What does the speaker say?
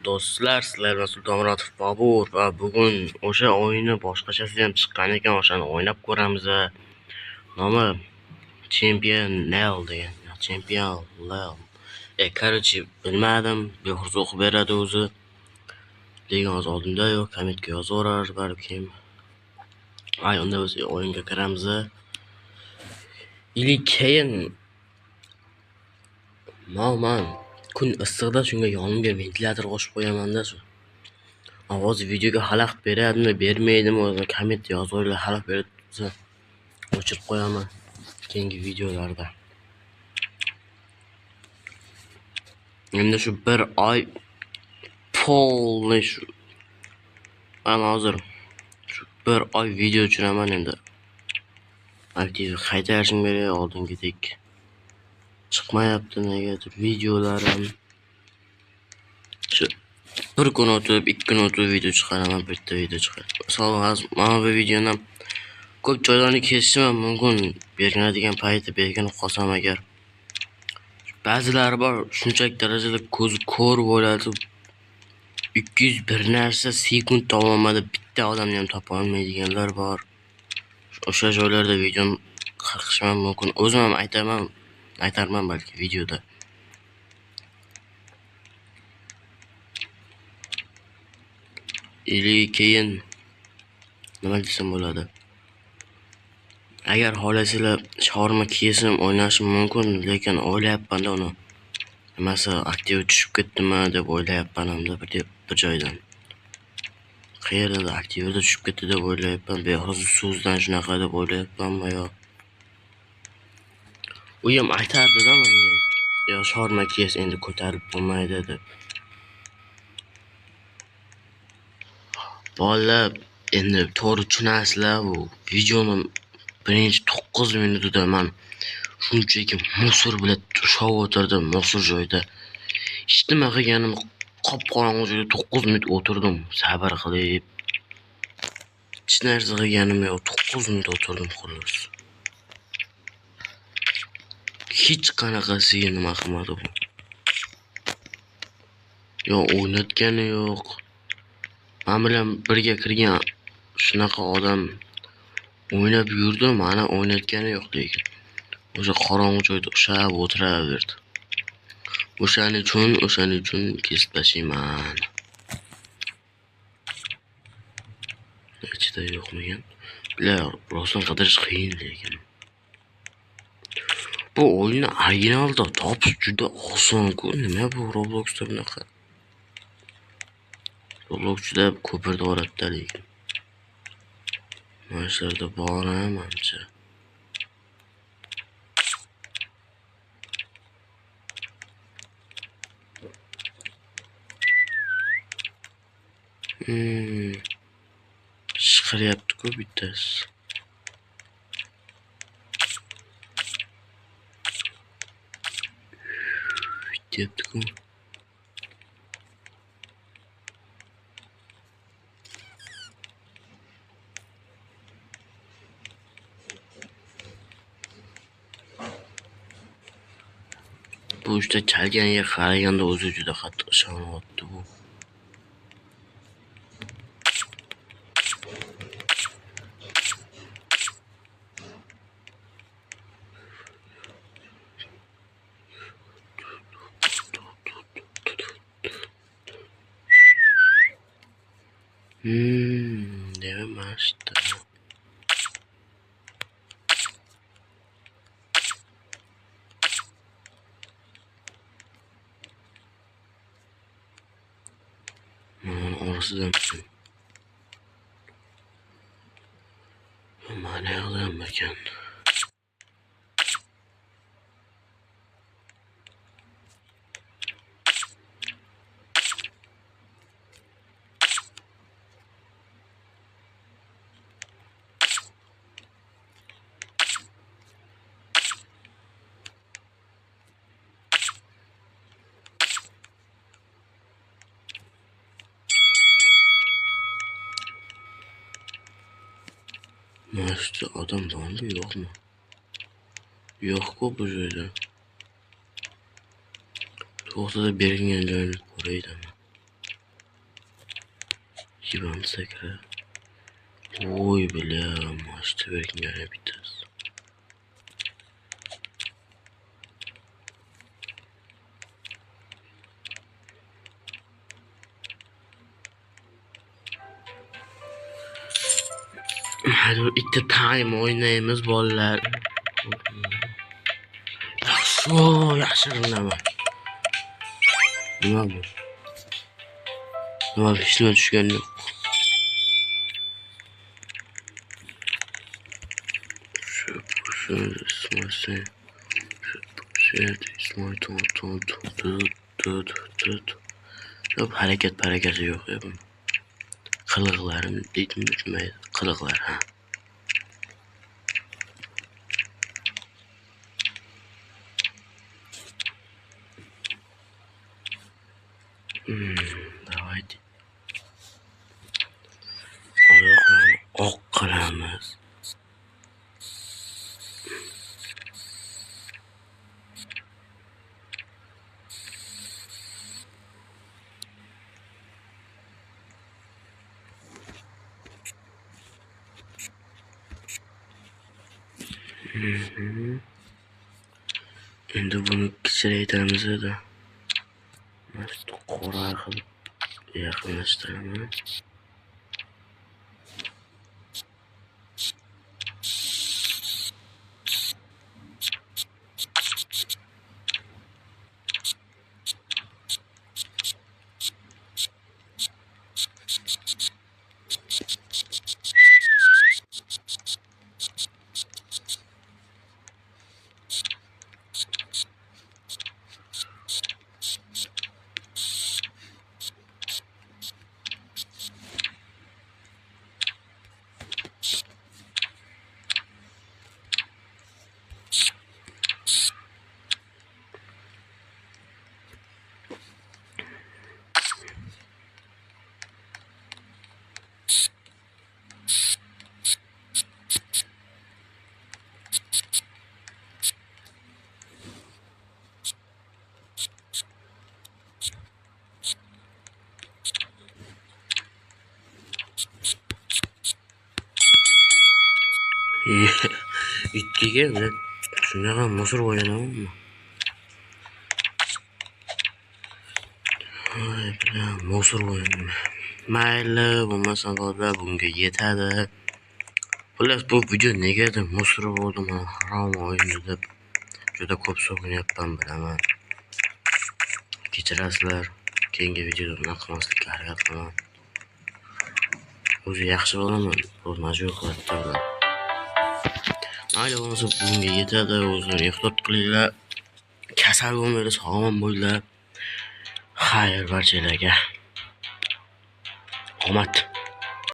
Do'stlar, sizlar Sulton Muratov Bobur va bugun o'sha o'yinni boshqachasi ham chiqqan ekan, o'shani o'ynab ko'ramiz. Nomi Championel degan. Championel. Короче, bilmadim, bexuz o'qib beradi o'zi. Lekin hozir oldimda yo'q, kommentga yozaverar balkim. Unda biz o'yinga kiramiz. Keyin man kun issiqda shunga yonimga ventilyator qo'shib qo'yaman-da shu. Ovoz videoga xalaqit beradimi, bermaydimi, o'zini komment yozinglar. Xalaqit bersa o'chirib qo'yaman keyingi videolarda. Endi shu bir oy polniy shu mana hozir shu bir oy video tushiraman endi. Aktiv qaytarishim kerak, oldingidek chiqmayapti negadir videolarim. Shu bir kun o'tib, 2 kun o'tib video chiqaraman, bitta video chiqarib. Masalan, mana bu videoni ko'p joylarni kesishim mumkin, belgilanadigan payti belgilanib qolsam agar. Ba'zilari bor, shunchaki darajada ko'zi ko'r bo'ladi. 201 narsa sekund davomida bitta odamni ham topa olmaydiganlar bor. O'sha joylarda videoni qirqishim mumkin. O'zim ham aytarman balki videoda. Keyin nima desam bo'ladi? Agar xohlasanglar shawarma kiyesam o'ynashim mumkin, lekin o'ylayapman-da uni. Nimasi aktiv tushib ketdimi deb o'ylayapman hamda bir joydan. Qayerda aktivda tushib ketdi deb o'ylayapman. Bexuz so'zdan shunaqa deb o'ylayapmanmi yo. U ham aytardi-da menga. Yo shawarma kiyes endi ko'tarib bo'lmaydi deb. Bolalar endi to'g'ri tushunasizlar, bu videoni birinchi 9 minutida men shunchaki musor bilan tushib o'tirdim, musor joyda. Hech nima qilganim qop-qorong'u joyda 9 minut o'tirdim, sabr qilib. Hech narsa qilganim yo'q, 9 minut o'tirdim xolos. Hech qanaqasiga nima qilmadi bu. Yo o'ynatgani yo'q. Men bilan birga kirgan shunaqa odam o'ynab yurdi, mana o'ynatgani yo'q lekin. O'sha qorong'u joyda ushab o'tiraverdi. O'shaning uchun kesib tashlayman. Ichida yo'qmigan? Bular rostdan qidirish qiyin lekin. Bu o'yinni originalda topish juda oson-ku. Nima bu Robloxda bunaqa? Roblox juda ko'pirda o'ratdi lekin. Mashlarda bor manimcha. Chiqaryapti-ku bittasi. Bityapti-ku. Bu işte chalganiga qaraganda o'zi juda qattiq ishonyapti bu. Demişti. Orası da ama ne alayım mekan. Maçta adam var mı yok mu? Yok bu joyda. To'xtada bergan joyni ko'raydi. Divan sakra. Oy bля, maçta belki yana bitiriz. Hadi ikkita time o'ynaymiz bolalar. Yaxshi nima bu? Nima hech nima tushgani yo'q. Harakati yo'q ya buni. Qiliqlarim deydim tushmaydi. Qiliqlar ha. Давайте. Oyoqlarni oq qilamiz. Endi buni kichraytiramiz-da. Mana qora qilib yaqinlashtiraman. Ikkiga shunaqa musor o'ynadimmi? Musor o'ynadim. Mayli, bo'lmasa bolalar bunga yetadi. Xullas bu video negadir musor bo'ldi, men harom o'yindi deb juda ko'p so'kinyapman bilaman. Kechirasizlar. Keyingi videoda bunaqa qilmaslikka harakat qilaman. O'zi yaxshi bo'laman. Bu majbur qiladi. Mayli bo'lmasa bunga yetadi, o'zini ehtiyot qilinglar. Kasal bo'lmanglar, sog'lom bo'linglar. Xayr barchalarga. Omad.